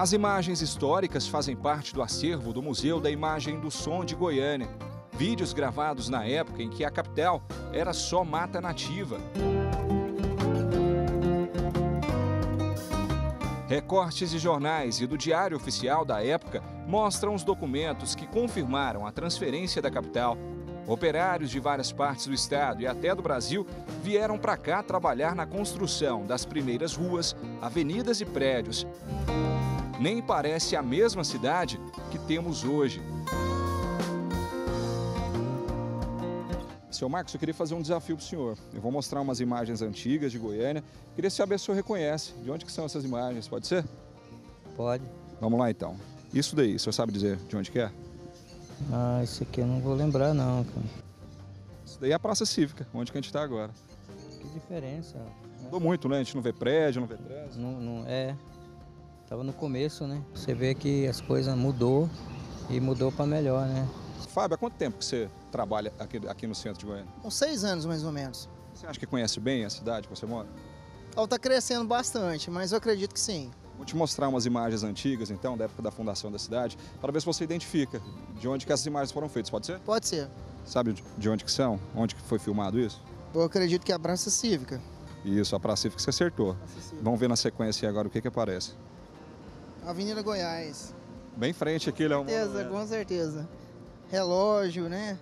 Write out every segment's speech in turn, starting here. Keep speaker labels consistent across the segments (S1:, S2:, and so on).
S1: As imagens históricas fazem parte do acervo do Museu da Imagem do Som de Goiânia. Vídeos gravados na época em que a capital era só mata nativa. Recortes de jornais e do Diário Oficial da época mostram os documentos que confirmaram a transferência da capital. Operários de várias partes do estado e até do Brasil vieram para cá trabalhar na construção das primeiras ruas, avenidas e prédios. Nem parece a mesma cidade que temos hoje. Seu Marcos, eu queria fazer um desafio para o senhor. Eu vou mostrar umas imagens antigas de Goiânia. Queria saber se o senhor reconhece. De onde que são essas imagens? Pode ser?
S2: Pode.
S1: Vamos lá, então. Isso daí, o senhor sabe dizer de onde que é?
S2: Ah, isso aqui eu não vou lembrar, não, cara.
S1: Isso daí é a Praça Cívica, onde que a gente está agora.
S2: Que diferença.
S1: Mudou muito, né? A gente não vê prédio, não vê trânsito.
S2: Não é. Tava no começo, né? Você vê que as coisas mudou e mudou para melhor, né?
S1: Fábio, há quanto tempo que você trabalha aqui no centro de Goiânia?
S3: Uns 6 anos, mais ou menos.
S1: Você acha que conhece bem a cidade que você mora?
S3: Ela está crescendo bastante, mas eu acredito que sim.
S1: Vou te mostrar umas imagens antigas, então, da época da fundação da cidade, para ver se você identifica de onde que essas imagens foram feitas, pode ser?
S3: Pode ser.
S1: Sabe de onde que são? Onde que foi filmado isso?
S3: Eu acredito que é a Praça Cívica.
S1: Isso, a Praça Cívica você acertou. Vamos ver na sequência agora o que que aparece.
S3: Avenida Goiás.
S1: Bem em frente aqui, Léo.
S3: Com certeza. Relógio, né?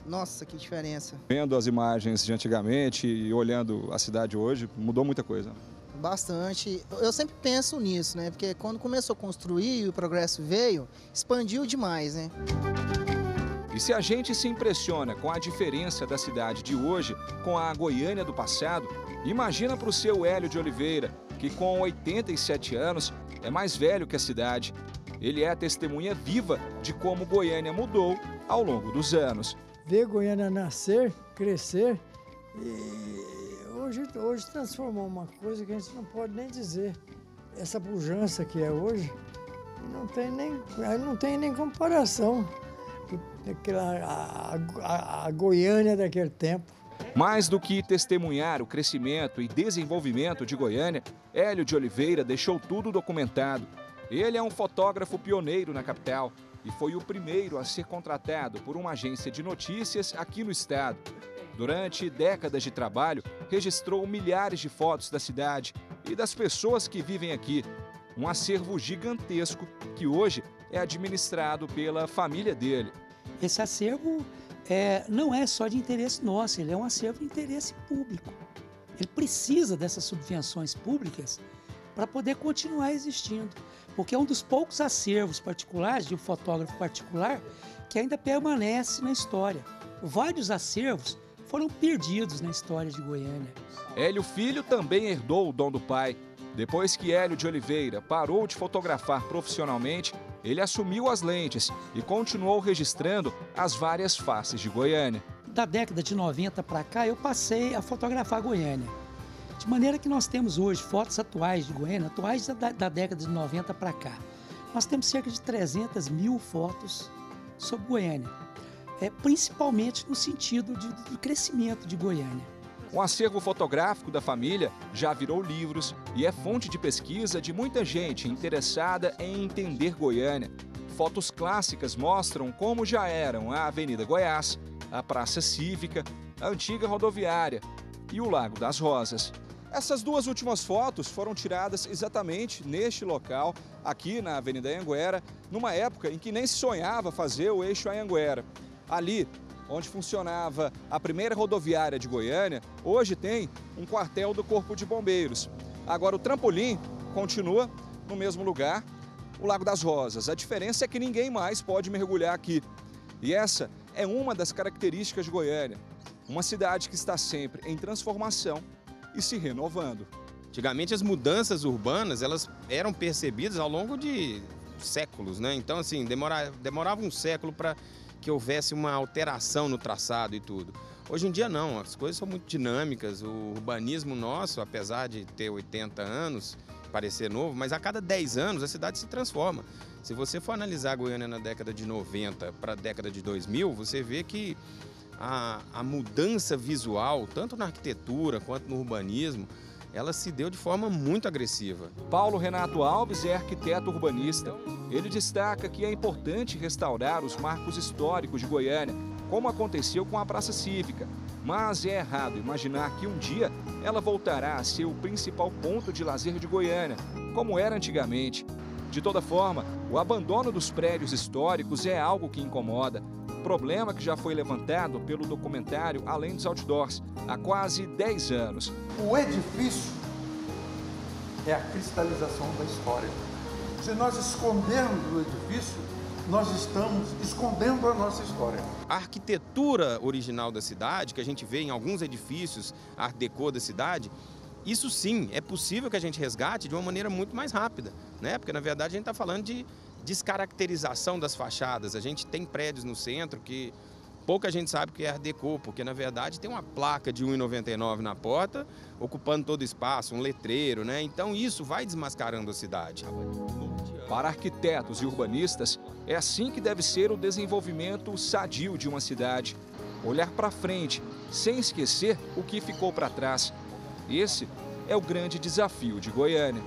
S3: Nossa, que diferença.
S1: Vendo as imagens de antigamente e olhando a cidade hoje, mudou muita coisa.
S3: Bastante. Eu sempre penso nisso, né? Porque quando começou a construir e o progresso veio, expandiu demais, né?
S1: E se a gente se impressiona com a diferença da cidade de hoje com a Goiânia do passado, imagina para o seu Hélio de Oliveira, que com 87 anos é mais velho que a cidade. Ele é a testemunha viva de como Goiânia mudou ao longo dos anos.
S4: Ver Goiânia nascer, crescer e hoje transformou uma coisa que a gente não pode nem dizer. Essa pujança que é hoje, não tem nem comparação a Goiânia daquele tempo.
S1: Mais do que testemunhar o crescimento e desenvolvimento de Goiânia, Hélio de Oliveira deixou tudo documentado. Ele é um fotógrafo pioneiro na capital e foi o primeiro a ser contratado por uma agência de notícias aqui no estado. Durante décadas de trabalho, registrou milhares de fotos da cidade e das pessoas que vivem aqui. Um acervo gigantesco que hoje é administrado pela família dele.
S5: Esse acervo não é só de interesse nosso, ele é um acervo de interesse público. Ele precisa dessas subvenções públicas para poder continuar existindo, porque é um dos poucos acervos particulares, de um fotógrafo particular, que ainda permanece na história. Vários acervos foram perdidos na história de Goiânia.
S1: Hélio Filho também herdou o dom do pai. Depois que Hélio de Oliveira parou de fotografar profissionalmente, ele assumiu as lentes e continuou registrando as várias faces de Goiânia.
S5: Da década de 90 para cá, eu passei a fotografar Goiânia. De maneira que nós temos hoje fotos atuais de Goiânia, atuais da década de 90 para cá. Nós temos cerca de 300 mil fotos sobre Goiânia, principalmente no sentido do crescimento de Goiânia.
S1: O acervo fotográfico da família já virou livros e é fonte de pesquisa de muita gente interessada em entender Goiânia. Fotos clássicas mostram como já eram a Avenida Goiás, a Praça Cívica, a antiga rodoviária e o Lago das Rosas. Essas duas últimas fotos foram tiradas exatamente neste local, aqui na Avenida Anhanguera, numa época em que nem se sonhava fazer o eixo Anhanguera. Ali, onde funcionava a primeira rodoviária de Goiânia, hoje tem um quartel do Corpo de Bombeiros. Agora o trampolim continua no mesmo lugar, o Lago das Rosas. A diferença é que ninguém mais pode mergulhar aqui. E essa é uma das características de Goiânia, uma cidade que está sempre em transformação e se renovando.
S6: Antigamente as mudanças urbanas, elas eram percebidas ao longo de séculos, né? Então assim, demorava um século para que houvesse uma alteração no traçado e tudo. Hoje em dia não, as coisas são muito dinâmicas, o urbanismo nosso, apesar de ter 80 anos, parecer novo, mas a cada 10 anos a cidade se transforma. Se você for analisar a Goiânia na década de 90 para a década de 2000, você vê que a mudança visual, tanto na arquitetura quanto no urbanismo, ela se deu de forma muito agressiva.
S1: Paulo Renato Alves é arquiteto urbanista. Ele destaca que é importante restaurar os marcos históricos de Goiânia, como aconteceu com a Praça Cívica. Mas é errado imaginar que um dia ela voltará a ser o principal ponto de lazer de Goiânia, como era antigamente. De toda forma, o abandono dos prédios históricos é algo que incomoda. Problema que já foi levantado pelo documentário Além dos Outdoors, há quase 10 anos.
S7: O edifício é a cristalização da história. Se nós escondermos o edifício, nós estamos escondendo a nossa história.
S6: A arquitetura original da cidade, que a gente vê em alguns edifícios, a Art Deco da cidade, isso sim, é possível que a gente resgate de uma maneira muito mais rápida, né? Porque na verdade a gente está falando de descaracterização das fachadas. A gente tem prédios no centro que pouca gente sabe que é Art Deco, porque na verdade tem uma placa de R$ 1,99 na porta, ocupando todo o espaço, um letreiro, né? Então isso vai desmascarando a cidade.
S1: Para arquitetos e urbanistas, é assim que deve ser o desenvolvimento sadio de uma cidade. Olhar para frente, sem esquecer o que ficou para trás. Esse é o grande desafio de Goiânia.